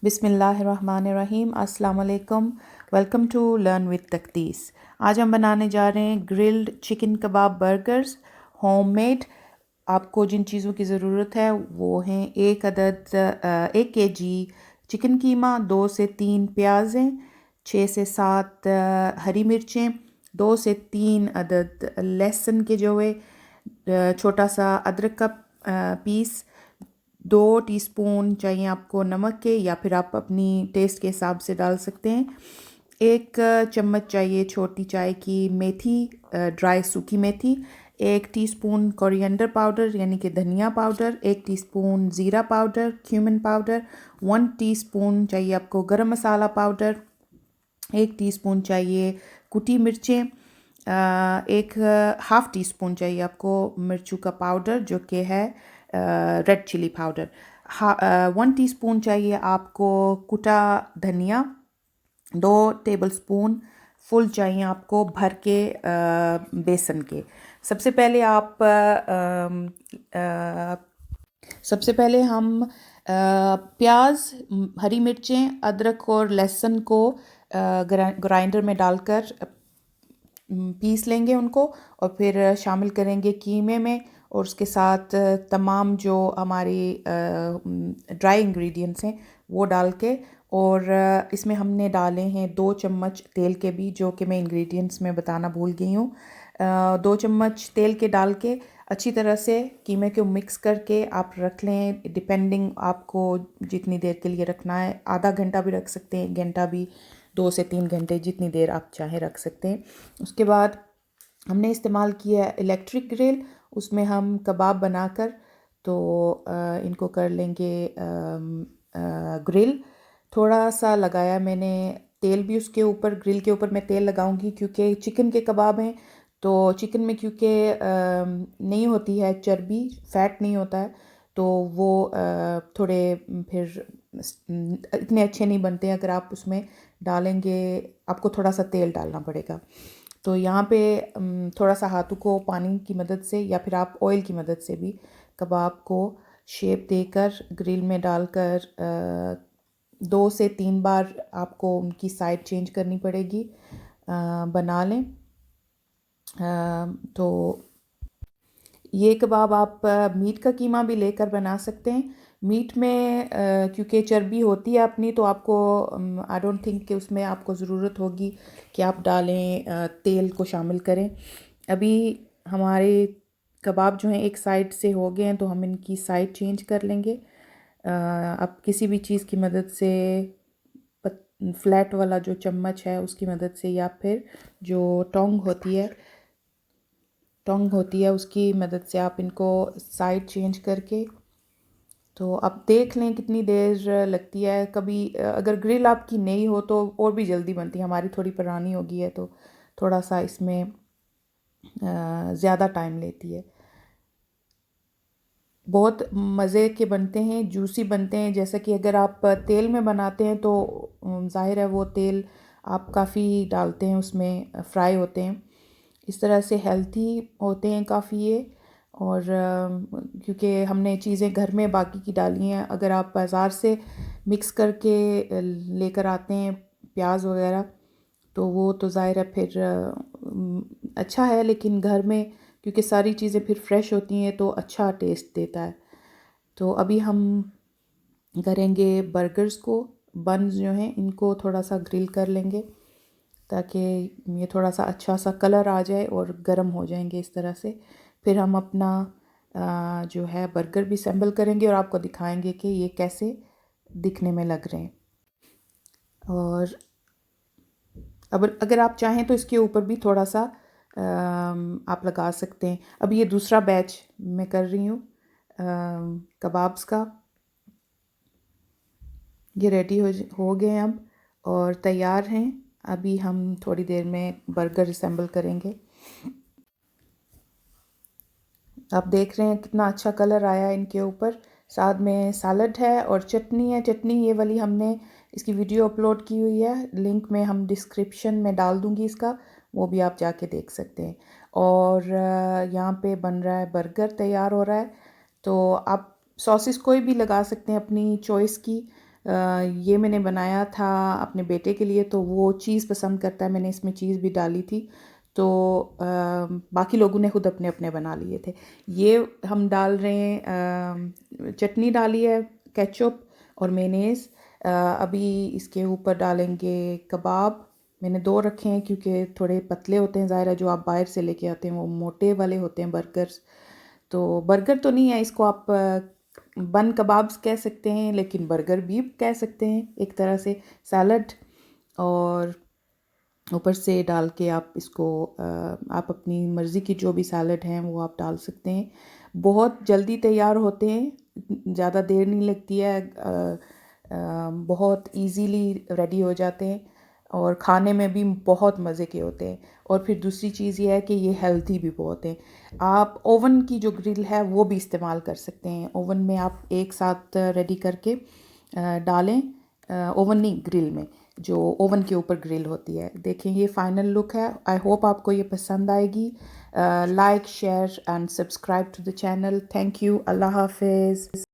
बिस्मिल्लाहिर्रहमानिर्रहीम। अस्सलाम वालेकुम। Welcome to learn with Taqdees. आज हम बनाने जा रहे हैं grilled chicken kebab burgers homemade. आपको जिन चीज़ों की ज़रूरत है वो हैं 1 केजी चिकन कीमा, 2 से 3 प्याज हैं, 6 से 7 हरी मिर्चें, 2 से 3 अदद लहसुन के जो है, छोटा सा अदरक का पीस, 2 टीस्पून चाहिए आपको नमक के, या फिर आप अपनी टेस्ट के हिसाब से डाल सकते हैं। 1 चम्मच चाहिए छोटी चाय की मेथी, ड्राई सूखी मेथी। 1 टीस्पून कोरिएंडर पाउडर यानी कि धनिया पाउडर। 1 टीस्पून ज़ीरा पाउडर, क्यूमिन पाउडर। 1 टीस्पून चाहिए आपको गरम मसाला पाउडर। 1 टीस्पून चाहिए कुटी मिर्चें। एक हाफ़ टी स्पून चाहिए आपको मिर्चू का पाउडर जो कि है रेड चिली पाउडर। 1 टीस्पून चाहिए आपको कुटा धनिया। 2 टेबलस्पून फुल चाहिए आपको भर के बेसन के। सबसे पहले आप सबसे पहले हम प्याज, हरी मिर्चें, अदरक और लहसुन को ग्राइंडर में डालकर पीस लेंगे उनको, और फिर शामिल करेंगे कीमे में, और उसके साथ तमाम जो हमारी ड्राई इंग्रेडिएंट्स हैं वो डाल के, और इसमें हमने डाले हैं 2 चम्मच तेल के भी, जो कि मैं इंग्रेडिएंट्स में बताना भूल गई हूँ। 2 चम्मच तेल के डाल के अच्छी तरह से कीमे को मिक्स करके आप रख लें। डिपेंडिंग आपको जितनी देर के लिए रखना है, आधा घंटा भी रख सकते हैं, 1 घंटा भी, 2 से 3 घंटे, जितनी देर आप चाहें रख सकते हैं। उसके बाद हमने इस्तेमाल किया इलेक्ट्रिक ग्रिल। उसमें हम कबाब बनाकर तो इनको कर लेंगे ग्रिल। थोड़ा सा लगाया मैंने तेल भी उसके ऊपर, ग्रिल के ऊपर मैं तेल लगाऊंगी क्योंकि चिकन के कबाब हैं, तो चिकन में क्योंकि नहीं होती है चर्बी, फैट नहीं होता है, तो वो थोड़े फिर इतने अच्छे नहीं बनते अगर आप उसमें डालेंगे। आपको थोड़ा सा तेल डालना पड़ेगा। तो यहाँ पे थोड़ा सा हाथों को पानी की मदद से या फिर आप ऑयल की मदद से भी कबाब को शेप देकर ग्रिल में डालकर 2 से 3 बार आपको उनकी साइड चेंज करनी पड़ेगी। बना लें। तो ये कबाब आप मीट का कीमा भी लेकर बना सकते हैं। मीट में क्योंकि चर्बी होती है अपनी, तो आपको आई डोंट थिंक कि उसमें आपको ज़रूरत होगी कि आप डालें, तेल को शामिल करें। अभी हमारे कबाब जो हैं एक साइड से हो गए हैं, तो हम इनकी साइड चेंज कर लेंगे। आप किसी भी चीज़ की मदद से, फ्लैट वाला जो चम्मच है उसकी मदद से, या फिर जो टोंग होती है उसकी मदद से आप इनको साइड चेंज करके, तो आप देख लें कितनी देर लगती है। कभी अगर ग्रिल आपकी नई हो तो और भी जल्दी बनती है। हमारी थोड़ी पुरानी हो गई है तो थोड़ा सा इसमें ज़्यादा टाइम लेती है। बहुत मज़े के बनते हैं, जूसी बनते हैं। जैसा कि अगर आप तेल में बनाते हैं तो ज़ाहिर है वो तेल आप काफ़ी डालते हैं, उसमें फ्राई होते हैं। इस तरह से हेल्थी होते हैं काफ़ी ये। और क्योंकि हमने चीज़ें घर में बाकी की डाली हैं, अगर आप बाज़ार से मिक्स करके लेकर आते हैं प्याज वगैरह, तो वो तो ज़ाहिर है फिर अच्छा है, लेकिन घर में क्योंकि सारी चीज़ें फिर फ्रेश होती हैं तो अच्छा टेस्ट देता है। तो अभी हम करेंगे बर्गर्स को, बन्स जो हैं इनको थोड़ा सा ग्रिल कर लेंगे ताकि ये थोड़ा सा अच्छा सा कलर आ जाए और गर्म हो जाएंगे इस तरह से। फिर हम अपना जो है बर्गर भी असेंबल करेंगे और आपको दिखाएंगे कि ये कैसे दिखने में लग रहे हैं। और अब अगर आप चाहें तो इसके ऊपर भी थोड़ा सा आप लगा सकते हैं। अब ये दूसरा बैच मैं कर रही हूँ कबाब्स का। ये रेडी हो गए हैं अब और तैयार हैं। अभी हम थोड़ी देर में बर्गर असेंबल करेंगे। आप देख रहे हैं कितना अच्छा कलर आया है इनके ऊपर। साथ में सैलड है और चटनी है। चटनी ये वाली हमने इसकी वीडियो अपलोड की हुई है, लिंक में हम डिस्क्रिप्शन में डाल दूँगी इसका, वो भी आप जाके देख सकते हैं। और यहाँ पे बन रहा है बर्गर, तैयार हो रहा है। तो आप सॉसेस कोई भी लगा सकते हैं अपनी चॉइस की। ये मैंने बनाया था अपने बेटे के लिए, तो वो चीज़ पसंद करता है, मैंने इसमें चीज़ भी डाली थी। तो बाकी लोगों ने खुद अपने अपने बना लिए थे। ये हम डाल रहे हैं, चटनी डाली है, केचप और मेयोनेज़। अभी इसके ऊपर डालेंगे कबाब। मैंने 2 रखे हैं क्योंकि थोड़े पतले होते हैं, ज़ाहिर है जो आप बाहर से लेके आते हैं वो मोटे वाले होते हैं बर्गर्स। तो बर्गर तो नहीं है, इसको आप बन कबाब्स कह सकते हैं, लेकिन बर्गर भी कह सकते हैं एक तरह से। सैलड और ऊपर से डाल के आप इसको आप अपनी मर्ज़ी की जो भी सैलड हैं वो आप डाल सकते हैं। बहुत जल्दी तैयार होते हैं, ज़्यादा देर नहीं लगती है, बहुत इजीली रेडी हो जाते हैं और खाने में भी बहुत मज़े के होते हैं। और फिर दूसरी चीज़ ये है कि ये हेल्दी भी बहुत हैं। आप ओवन की जो ग्रिल है वो भी इस्तेमाल कर सकते हैं। ओवन में आप एक साथ रेडी करके डालें, ओवन नहीं, ग्रिल में, जो ओवन के ऊपर ग्रिल होती है। देखें ये फाइनल लुक है। आई होप आपको ये पसंद आएगी। Like, share and subscribe to the channel. Thank you. अल्लाह हाफिज़।